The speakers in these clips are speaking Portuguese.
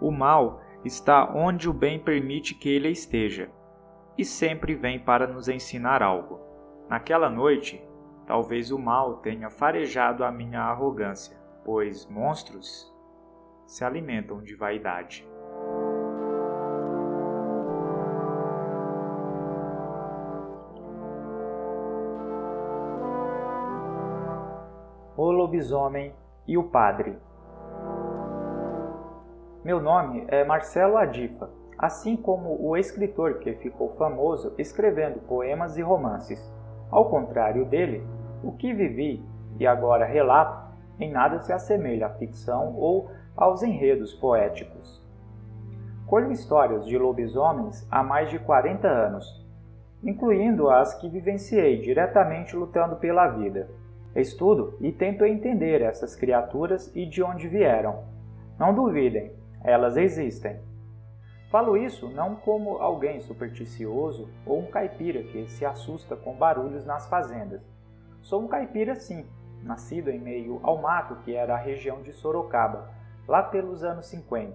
O mal está onde o bem permite que ele esteja, e sempre vem para nos ensinar algo. Naquela noite, talvez o mal tenha farejado a minha arrogância, pois monstros se alimentam de vaidade. O lobisomem e o padre. Meu nome é Marcelo Adifa, assim como o escritor que ficou famoso escrevendo poemas e romances. Ao contrário dele, o que vivi e agora relato em nada se assemelha à ficção ou aos enredos poéticos. Colho histórias de lobisomens há mais de 40 anos, incluindo as que vivenciei diretamente lutando pela vida. Estudo e tento entender essas criaturas e de onde vieram. Não duvidem, elas existem. Falo isso não como alguém supersticioso ou um caipira que se assusta com barulhos nas fazendas. Sou um caipira sim, nascido em meio ao mato que era a região de Sorocaba, lá pelos anos 50.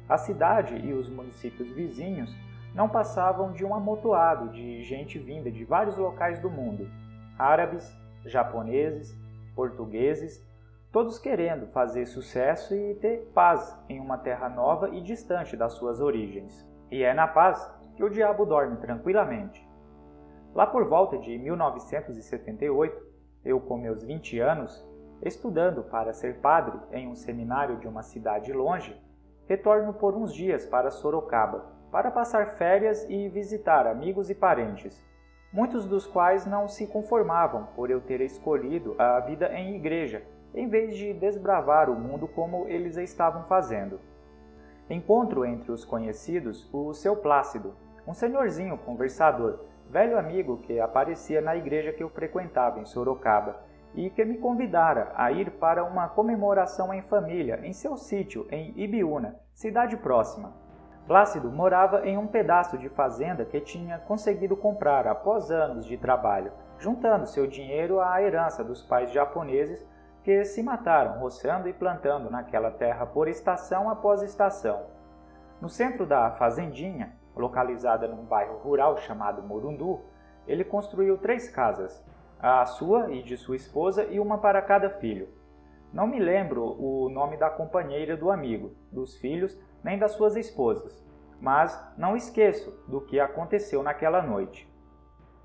A cidade e os municípios vizinhos não passavam de um amontoado de gente vinda de vários locais do mundo, árabes, japoneses, portugueses, todos querendo fazer sucesso e ter paz em uma terra nova e distante das suas origens. E é na paz que o diabo dorme tranquilamente. Lá por volta de 1978, eu com meus 20 anos, estudando para ser padre em um seminário de uma cidade longe, retorno por uns dias para Sorocaba, para passar férias e visitar amigos e parentes, muitos dos quais não se conformavam por eu ter escolhido a vida em igreja, em vez de desbravar o mundo como eles estavam fazendo. Encontro entre os conhecidos o seu Plácido, um senhorzinho conversador, velho amigo que aparecia na igreja que eu frequentava em Sorocaba e que me convidara a ir para uma comemoração em família em seu sítio em Ibiúna, cidade próxima. Plácido morava em um pedaço de fazenda que tinha conseguido comprar após anos de trabalho, juntando seu dinheiro à herança dos pais japoneses que se mataram roçando e plantando naquela terra por estação após estação. No centro da fazendinha, localizada num bairro rural chamado Morundu, ele construiu 3 casas, a sua e de sua esposa e uma para cada filho. Não me lembro o nome da companheira do amigo, dos filhos, nem das suas esposas, mas não esqueço do que aconteceu naquela noite.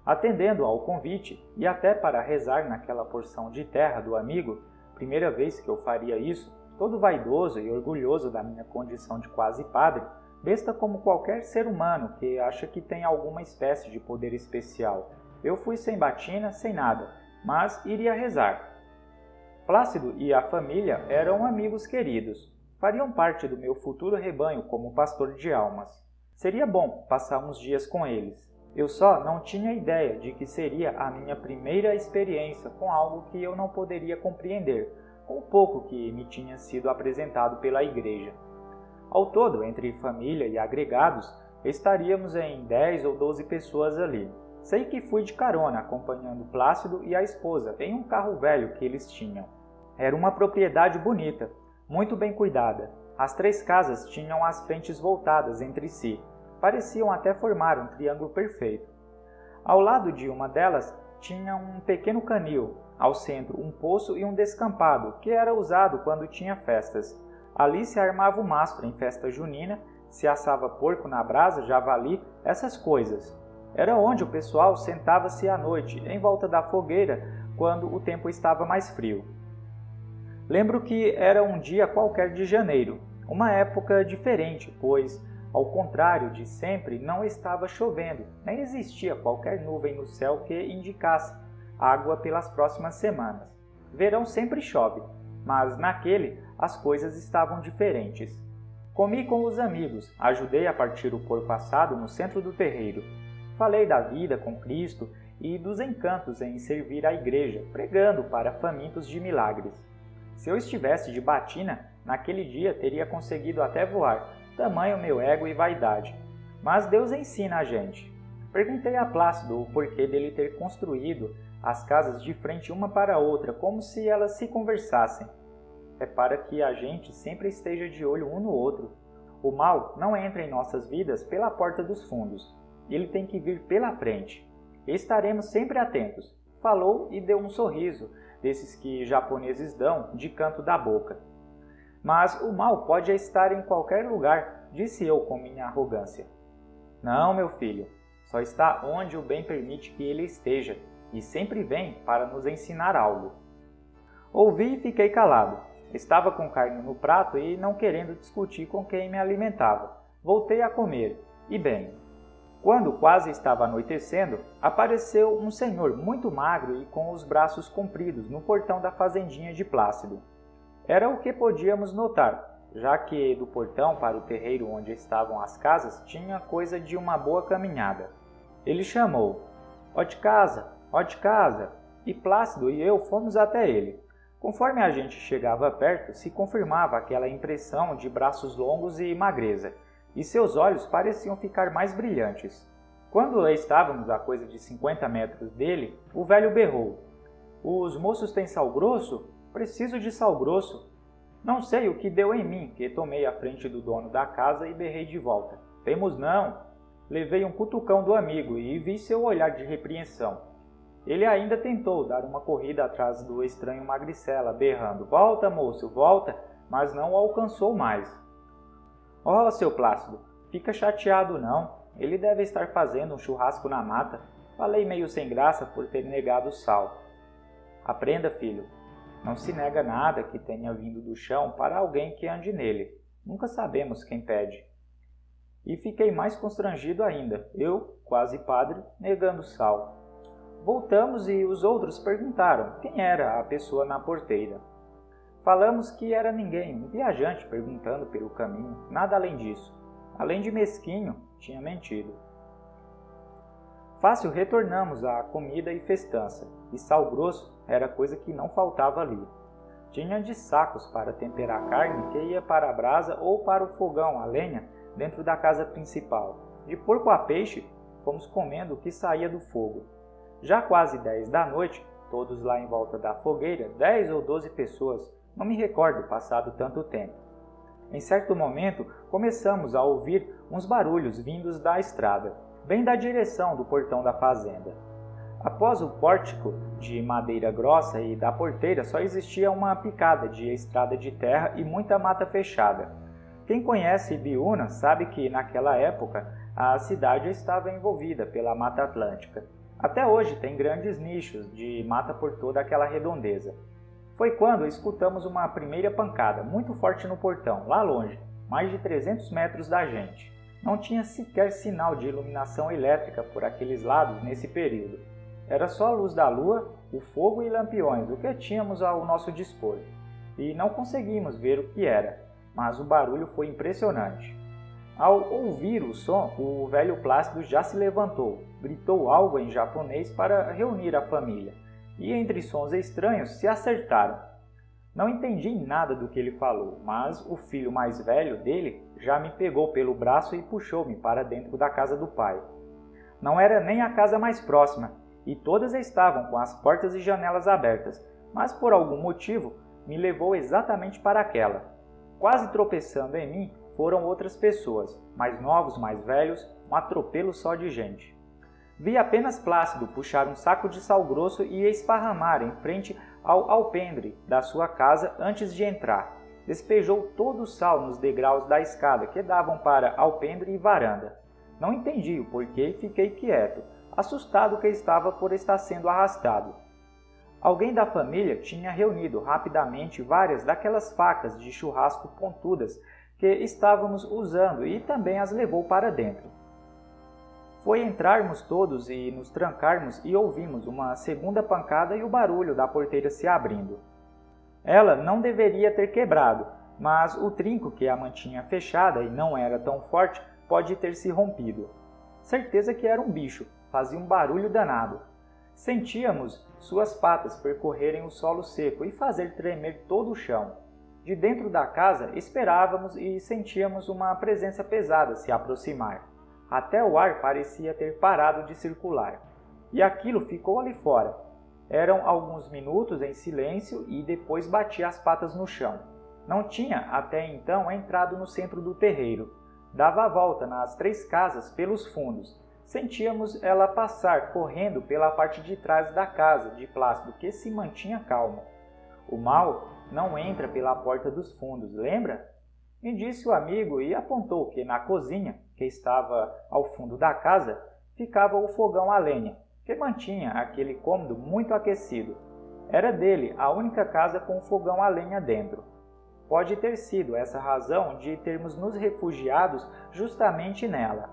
Atendendo ao convite e até para rezar naquela porção de terra do amigo, primeira vez que eu faria isso, todo vaidoso e orgulhoso da minha condição de quase padre, besta como qualquer ser humano que acha que tem alguma espécie de poder especial. Eu fui sem batina, sem nada, mas iria rezar. Plácido e a família eram amigos queridos. Fariam parte do meu futuro rebanho como pastor de almas. Seria bom passar uns dias com eles. Eu só não tinha ideia de que seria a minha primeira experiência com algo que eu não poderia compreender, com o pouco que me tinha sido apresentado pela igreja. Ao todo, entre família e agregados, estaríamos em 10 ou 12 pessoas ali. Sei que fui de carona acompanhando Plácido e a esposa em um carro velho que eles tinham. Era uma propriedade bonita, muito bem cuidada. As 3 casas tinham as frentes voltadas entre si. Pareciam até formar um triângulo perfeito. Ao lado de uma delas tinha um pequeno canil, ao centro um poço e um descampado, que era usado quando tinha festas. Ali se armava o mastro em festa junina, se assava porco na brasa, javali, essas coisas. Era onde o pessoal sentava-se à noite, em volta da fogueira, quando o tempo estava mais frio. Lembro que era um dia qualquer de janeiro, uma época diferente, pois, ao contrário de sempre, não estava chovendo, nem existia qualquer nuvem no céu que indicasse água pelas próximas semanas. Verão sempre chove, mas naquele as coisas estavam diferentes. Comi com os amigos, ajudei a partir o porco assado no centro do terreiro. Falei da vida com Cristo e dos encantos em servir à igreja, pregando para famintos de milagres. Se eu estivesse de batina, naquele dia teria conseguido até voar, tamanho meu ego e vaidade. Mas Deus ensina a gente. Perguntei a Plácido o porquê dele ter construído as casas de frente uma para a outra, como se elas se conversassem. É para que a gente sempre esteja de olho um no outro. O mal não entra em nossas vidas pela porta dos fundos. Ele tem que vir pela frente. Estaremos sempre atentos. Falou e deu um sorriso, desses que japoneses dão de canto da boca. Mas o mal pode estar em qualquer lugar, disse eu com minha arrogância. Não, meu filho, só está onde o bem permite que ele esteja, e sempre vem para nos ensinar algo. Ouvi e fiquei calado. Estava com carne no prato e não querendo discutir com quem me alimentava. Voltei a comer, e bem. Quando quase estava anoitecendo, apareceu um senhor muito magro e com os braços compridos no portão da fazendinha de Plácido. Era o que podíamos notar, já que do portão para o terreiro onde estavam as casas tinha coisa de uma boa caminhada. Ele chamou, ó de casa, e Plácido e eu fomos até ele. Conforme a gente chegava perto, se confirmava aquela impressão de braços longos e magreza, e seus olhos pareciam ficar mais brilhantes. Quando estávamos a coisa de 50 metros dele, o velho berrou. Os moços têm sal grosso? Preciso de sal grosso. Não sei o que deu em mim, que tomei a frente do dono da casa e berrei de volta. Temos não. Levei um cutucão do amigo e vi seu olhar de repreensão. Ele ainda tentou dar uma corrida atrás do estranho magricela, berrando, volta, moço, volta, mas não o alcançou mais. Ó, seu Plácido, fica chateado não. Ele deve estar fazendo um churrasco na mata. Falei meio sem graça por ter negado o sal. Aprenda, filho. Não se nega nada que tenha vindo do chão para alguém que ande nele. Nunca sabemos quem pede. E fiquei mais constrangido ainda, eu, quase padre, negando sal. Voltamos e os outros perguntaram quem era a pessoa na porteira. Falamos que era ninguém, um viajante perguntando pelo caminho, nada além disso. Além de mesquinho, tinha mentido. Fácil retornamos à comida e festança, e sal grosso era coisa que não faltava ali. Tinha de sacos para temperar a carne que ia para a brasa ou para o fogão a lenha dentro da casa principal. De porco a peixe, fomos comendo o que saía do fogo. Já quase 10 da noite, todos lá em volta da fogueira, 10 ou 12 pessoas, não me recordo passado tanto tempo. Em certo momento, começamos a ouvir uns barulhos vindos da estrada, bem da direção do portão da fazenda. Após o pórtico de madeira grossa e da porteira só existia uma picada de estrada de terra e muita mata fechada. Quem conhece Ibiúna sabe que, naquela época, a cidade estava envolvida pela Mata Atlântica. Até hoje tem grandes nichos de mata por toda aquela redondeza. Foi quando escutamos uma primeira pancada, muito forte no portão, lá longe, mais de 300 metros da gente. Não tinha sequer sinal de iluminação elétrica por aqueles lados nesse período. Era só a luz da lua, o fogo e lampiões, o que tínhamos ao nosso dispor. E não conseguimos ver o que era, mas o barulho foi impressionante. Ao ouvir o som, o velho Plácido já se levantou, gritou algo em japonês para reunir a família, e entre sons estranhos se acertaram. Não entendi nada do que ele falou, mas o filho mais velho dele já me pegou pelo braço e puxou-me para dentro da casa do pai. Não era nem a casa mais próxima, e todas estavam com as portas e janelas abertas, mas por algum motivo me levou exatamente para aquela. Quase tropeçando em mim foram outras pessoas, mais novos, mais velhos, um atropelo só de gente. Vi apenas Plácido puxar um saco de sal grosso e esparramar em frente ao alpendre da sua casa antes de entrar. Despejou todo o sal nos degraus da escada que davam para alpendre e varanda. Não entendi o porquê e fiquei quieto, assustado que estava por estar sendo arrastado. Alguém da família tinha reunido rapidamente várias daquelas facas de churrasco pontudas que estávamos usando e também as levou para dentro. Foi entrarmos todos e nos trancarmos e ouvimos uma segunda pancada e o barulho da porteira se abrindo. Ela não deveria ter quebrado, mas o trinco que a mantinha fechada e não era tão forte pode ter se rompido. Certeza que era um bicho, fazia um barulho danado. Sentíamos suas patas percorrerem o solo seco e fazer tremer todo o chão. De dentro da casa esperávamos e sentíamos uma presença pesada se aproximar. Até o ar parecia ter parado de circular. E aquilo ficou ali fora. Eram alguns minutos em silêncio e depois batia as patas no chão. Não tinha até então entrado no centro do terreiro. dava a volta nas 3 casas pelos fundos. Sentíamos ela passar correndo pela parte de trás da casa de plástico que se mantinha calma. O mal não entra pela porta dos fundos, lembra? Me disse o amigo e apontou que na cozinha, que estava ao fundo da casa, ficava o fogão a lenha, que mantinha aquele cômodo muito aquecido. Era dele a única casa com fogão a lenha dentro. Pode ter sido essa razão de termos nos refugiados justamente nela.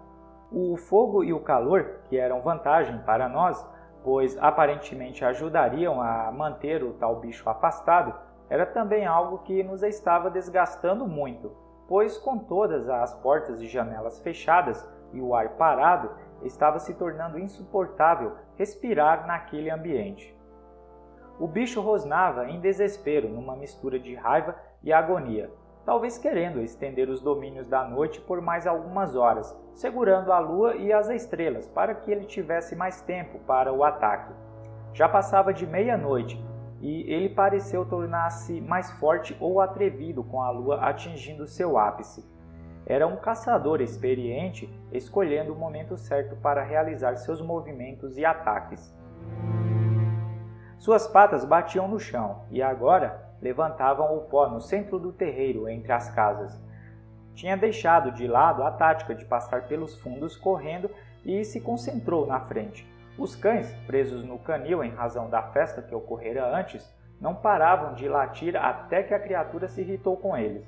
O fogo e o calor, que eram vantagem para nós, pois aparentemente ajudariam a manter o tal bicho afastado, era também algo que nos estava desgastando muito, pois com todas as portas e janelas fechadas e o ar parado, estava se tornando insuportável respirar naquele ambiente. O bicho rosnava em desespero, numa mistura de raiva e agonia, talvez querendo estender os domínios da noite por mais algumas horas, segurando a lua e as estrelas para que ele tivesse mais tempo para o ataque. Já passava de meia-noite e ele pareceu tornar-se mais forte ou atrevido com a lua atingindo seu ápice. Era um caçador experiente, escolhendo o momento certo para realizar seus movimentos e ataques. Suas patas batiam no chão e agora levantavam o pó no centro do terreiro entre as casas. Tinha deixado de lado a tática de passar pelos fundos correndo e se concentrou na frente. Os cães, presos no canil em razão da festa que ocorrera antes, não paravam de latir até que a criatura se irritou com eles.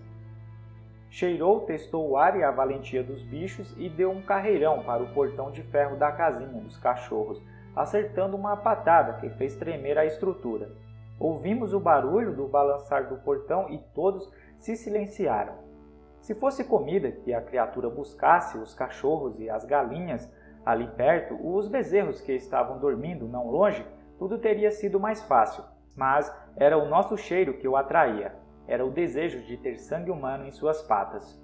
Cheirou, testou o ar e a valentia dos bichos e deu um carreirão para o portão de ferro da casinha dos cachorros, acertando uma patada que fez tremer a estrutura. Ouvimos o barulho do balançar do portão e todos se silenciaram. Se fosse comida que a criatura buscasse, os cachorros e as galinhas ali perto, os bezerros que estavam dormindo não longe, tudo teria sido mais fácil. Mas era o nosso cheiro que o atraía. Era o desejo de ter sangue humano em suas patas.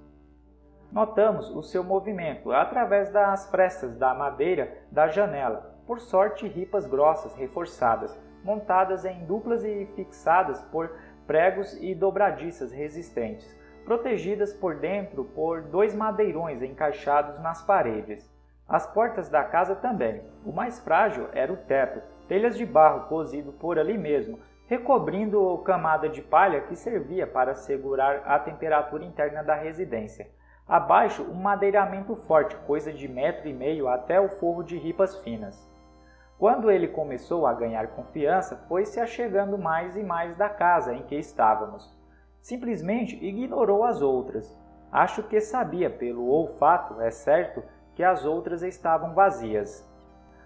Notamos o seu movimento através das frestas da madeira da janela, por sorte ripas grossas reforçadas, montadas em duplas e fixadas por pregos e dobradiças resistentes, protegidas por dentro por 2 madeirões encaixados nas paredes. As portas da casa também. O mais frágil era o teto, telhas de barro cozido por ali mesmo, recobrindo camada de palha que servia para segurar a temperatura interna da residência. Abaixo, um madeiramento forte, coisa de 1,5 m até o forro de ripas finas. Quando ele começou a ganhar confiança, foi se achegando mais e mais da casa em que estávamos. Simplesmente ignorou as outras. Acho que sabia pelo olfato, é certo, que as outras estavam vazias.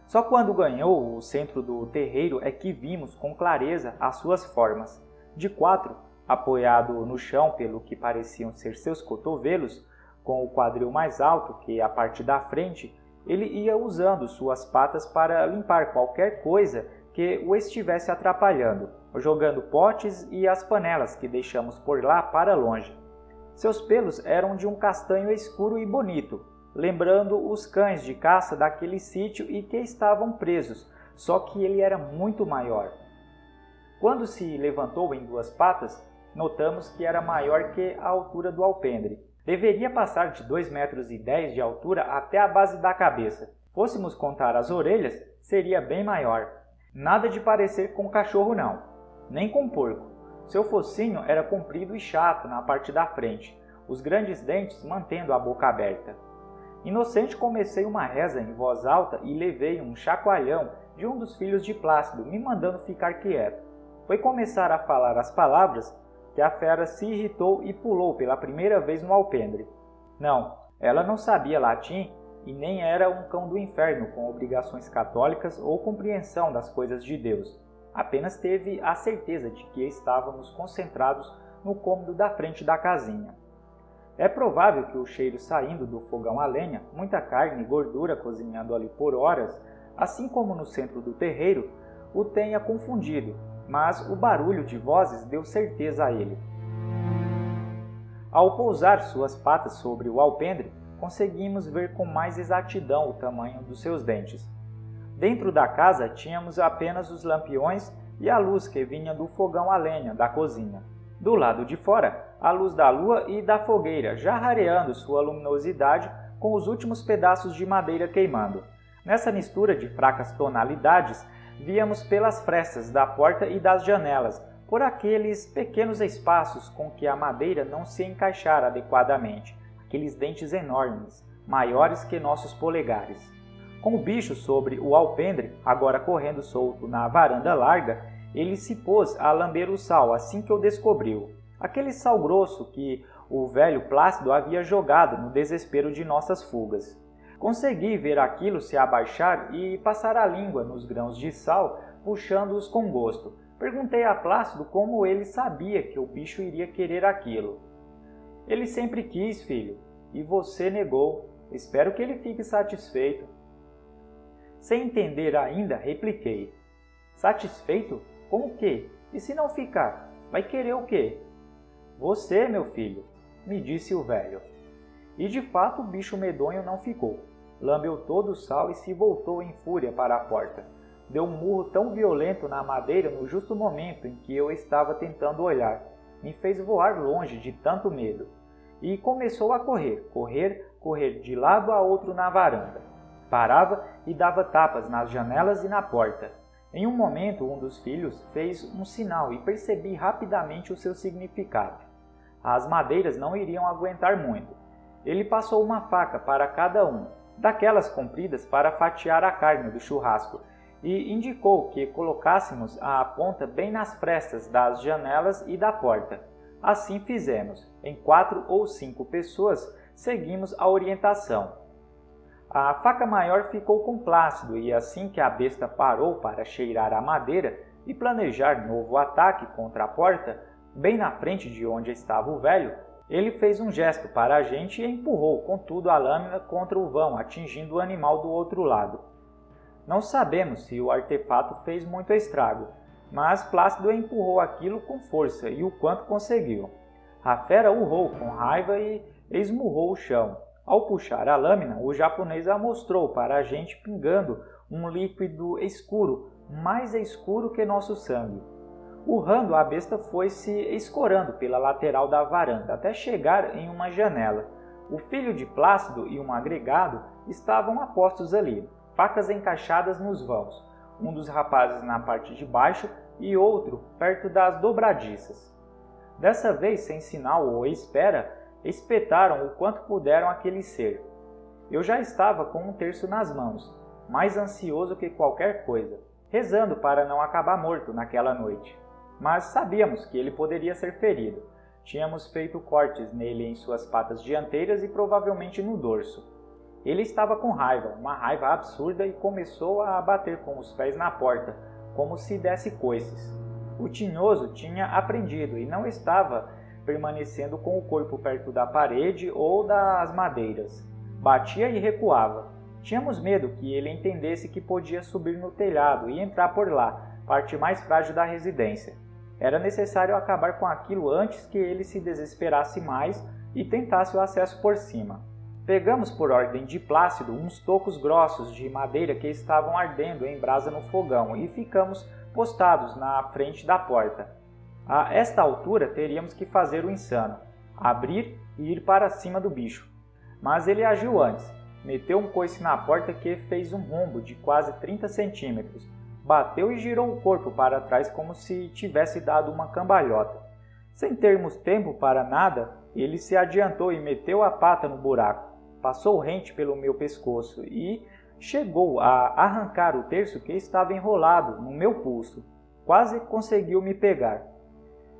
Só quando ganhou o centro do terreiro é que vimos com clareza as suas formas. De 4, apoiado no chão pelo que pareciam ser seus cotovelos, com o quadril mais alto que a parte da frente, ele ia usando suas patas para limpar qualquer coisa que o estivesse atrapalhando, jogando potes e as panelas que deixamos por lá para longe. Seus pelos eram de um castanho escuro e bonito, lembrando os cães de caça daquele sítio e que estavam presos, só que ele era muito maior. Quando se levantou em 2 patas, notamos que era maior que a altura do alpendre. Deveria passar de 2,10 metros de altura até a base da cabeça. Fôssemos contar as orelhas, seria bem maior. Nada de parecer com cachorro não, nem com porco. Seu focinho era comprido e chato na parte da frente, os grandes dentes mantendo a boca aberta. Inocente comecei uma reza em voz alta e levei um chacoalhão de um dos filhos de Plácido, me mandando ficar quieto. Foi começar a falar as palavras que a fera se irritou e pulou pela primeira vez no alpendre. Não, ela não sabia latim e nem era um cão do inferno com obrigações católicas ou compreensão das coisas de Deus. Apenas teve a certeza de que estávamos concentrados no cômodo da frente da casinha. É provável que o cheiro saindo do fogão a lenha, muita carne e gordura cozinhando ali por horas, assim como no centro do terreiro, o tenha confundido, mas o barulho de vozes deu certeza a ele. Ao pousar suas patas sobre o alpendre, conseguimos ver com mais exatidão o tamanho dos seus dentes. Dentro da casa tínhamos apenas os lampiões e a luz que vinha do fogão a lenha da cozinha. Do lado de fora, a luz da lua e da fogueira já rareando sua luminosidade com os últimos pedaços de madeira queimando. Nessa mistura de fracas tonalidades, víamos pelas frestas da porta e das janelas, por aqueles pequenos espaços com que a madeira não se encaixara adequadamente, aqueles dentes enormes, maiores que nossos polegares. Com o bicho sobre o alpendre, agora correndo solto na varanda larga, ele se pôs a lamber o sal assim que o descobriu. Aquele sal grosso que o velho Plácido havia jogado no desespero de nossas fugas. Consegui ver aquilo se abaixar e passar a língua nos grãos de sal, puxando-os com gosto. Perguntei a Plácido como ele sabia que o bicho iria querer aquilo. Ele sempre quis, filho, e você negou. Espero que ele fique satisfeito. Sem entender ainda, repliquei. Satisfeito? Com o quê? E se não ficar? Vai querer o quê? Você, meu filho, me disse o velho. E de fato o bicho medonho não ficou. Lambeu todo o sal e se voltou em fúria para a porta. Deu um murro tão violento na madeira no justo momento em que eu estava tentando olhar. Me fez voar longe de tanto medo. E começou a correr, correr de lado a outro na varanda. Parava e dava tapas nas janelas e na porta. Em um momento, um dos filhos fez um sinal e percebi rapidamente o seu significado. As madeiras não iriam aguentar muito. Ele passou uma faca para cada um, daquelas compridas para fatiar a carne do churrasco, e indicou que colocássemos a ponta bem nas frestas das janelas e da porta. Assim fizemos. Em 4 ou 5 pessoas, seguimos a orientação. A faca maior ficou com Plácido e assim que a besta parou para cheirar a madeira e planejar novo ataque contra a porta, bem na frente de onde estava o velho, ele fez um gesto para a gente e empurrou com tudo a lâmina contra o vão, atingindo o animal do outro lado. Não sabemos se o artefato fez muito estrago, mas Plácido empurrou aquilo com força e o quanto conseguiu. A fera urrou com raiva e esmurrou o chão. Ao puxar a lâmina, o japonês a mostrou para a gente pingando um líquido escuro, mais escuro que nosso sangue. Urrando, a besta foi se escorando pela lateral da varanda até chegar em uma janela. O filho de Plácido e um agregado estavam a postos ali, facas encaixadas nos vãos, um dos rapazes na parte de baixo e outro perto das dobradiças. Dessa vez, sem sinal ou espera, espetaram o quanto puderam aquele ser. Eu já estava com um terço nas mãos, mais ansioso que qualquer coisa, rezando para não acabar morto naquela noite. Mas sabíamos que ele poderia ser ferido. Tínhamos feito cortes nele em suas patas dianteiras e provavelmente no dorso. Ele estava com raiva, uma raiva absurda, e começou a bater com os pés na porta, como se desse coices. O tinhoso tinha aprendido e não estava permanecendo com o corpo perto da parede ou das madeiras. Batia e recuava. Tínhamos medo que ele entendesse que podia subir no telhado e entrar por lá, parte mais frágil da residência. Era necessário acabar com aquilo antes que ele se desesperasse mais e tentasse o acesso por cima. Pegamos por ordem de Plácido uns tocos grossos de madeira que estavam ardendo em brasa no fogão e ficamos postados na frente da porta. A esta altura teríamos que fazer o insano, abrir e ir para cima do bicho. Mas ele agiu antes, meteu um coice na porta que fez um rombo de quase 30 centímetros, bateu e girou o corpo para trás como se tivesse dado uma cambalhota. Sem termos tempo para nada, ele se adiantou e meteu a pata no buraco, passou rente pelo meu pescoço e chegou a arrancar o terço que estava enrolado no meu pulso. Quase conseguiu me pegar.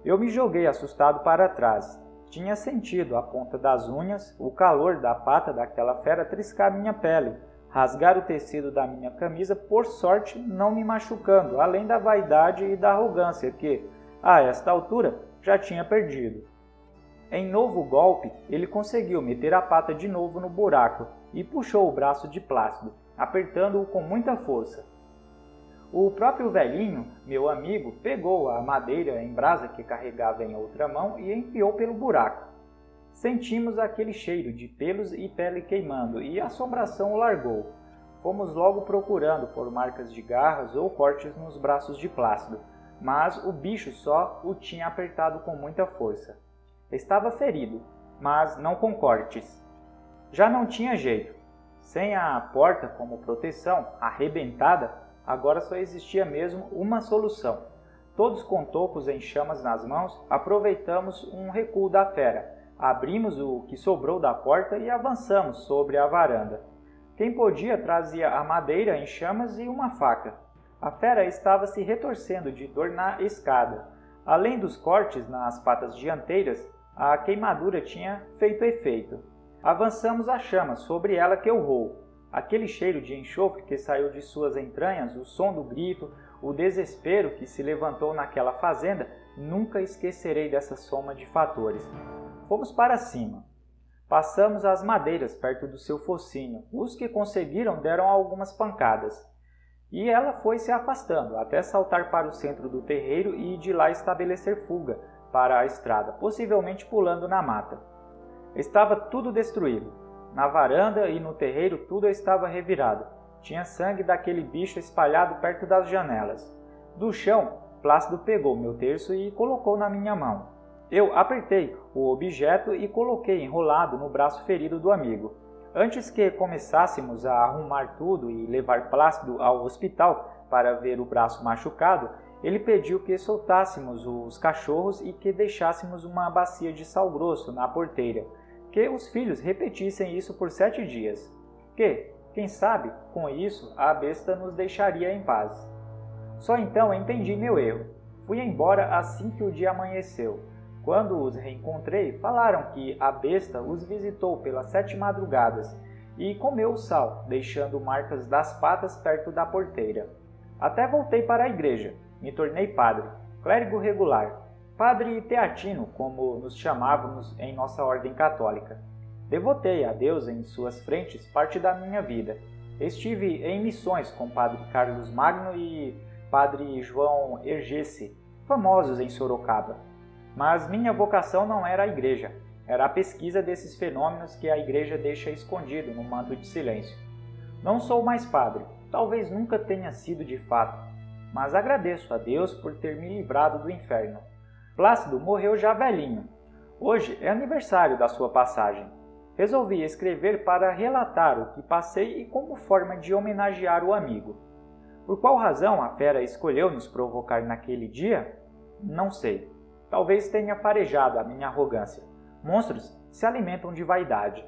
Eu me joguei assustado para trás. Tinha sentido a ponta das unhas, o calor da pata daquela fera triscar minha pele, rasgar o tecido da minha camisa, por sorte não me machucando, além da vaidade e da arrogância que, a esta altura, já tinha perdido. Em novo golpe, ele conseguiu meter a pata de novo no buraco e puxou o braço de Plácido, apertando-o com muita força. O próprio velhinho, meu amigo, pegou a madeira em brasa que carregava em outra mão e enfiou pelo buraco. Sentimos aquele cheiro de pelos e pele queimando e a assombração o largou. Fomos logo procurando por marcas de garras ou cortes nos braços de Plácido, mas o bicho só o tinha apertado com muita força. Estava ferido, mas não com cortes. Já não tinha jeito. Sem a porta como proteção, arrebentada, agora só existia mesmo uma solução. Todos com tocos em chamas nas mãos, aproveitamos um recuo da fera, abrimos o que sobrou da porta e avançamos sobre a varanda. Quem podia trazia a madeira em chamas e uma faca. A fera estava se retorcendo de dor na escada. Além dos cortes nas patas dianteiras, a queimadura tinha feito efeito. Avançamos a chama, sobre ela que urrou. Aquele cheiro de enxofre que saiu de suas entranhas, o som do grito, o desespero que se levantou naquela fazenda, nunca esquecerei dessa soma de fatores. Fomos para cima. Passamos as madeiras perto do seu focinho. Os que conseguiram deram algumas pancadas. E ela foi se afastando, até saltar para o centro do terreiro e de lá estabelecer fuga para a estrada, possivelmente pulando na mata. Estava tudo destruído. Na varanda e no terreiro tudo estava revirado. Tinha sangue daquele bicho espalhado perto das janelas. Do chão, Plácido pegou meu terço e colocou na minha mão. Eu apertei o objeto e coloquei enrolado no braço ferido do amigo. Antes que começássemos a arrumar tudo e levar Plácido ao hospital para ver o braço machucado, ele pediu que soltássemos os cachorros e que deixássemos uma bacia de sal grosso na porteira, que os filhos repetissem isso por 7 dias, que, quem sabe, com isso a besta nos deixaria em paz. Só então entendi meu erro. Fui embora assim que o dia amanheceu. Quando os reencontrei, falaram que a besta os visitou pelas 7 madrugadas e comeu o sal, deixando marcas das patas perto da porteira. Até voltei para a igreja. Me tornei padre, clérigo regular, padre teatino, como nos chamávamos em nossa ordem católica. Devotei a Deus em suas frentes parte da minha vida. Estive em missões com padre Carlos Magno e padre João Ergesse, famosos em Sorocaba. Mas minha vocação não era a igreja, era a pesquisa desses fenômenos que a igreja deixa escondido no manto de silêncio. Não sou mais padre, talvez nunca tenha sido de fato, mas agradeço a Deus por ter me livrado do inferno. Plácido morreu já velhinho. Hoje é aniversário da sua passagem. Resolvi escrever para relatar o que passei e como forma de homenagear o amigo. Por qual razão a fera escolheu nos provocar naquele dia? Não sei. Talvez tenha farejado a minha arrogância. Monstros se alimentam de vaidade.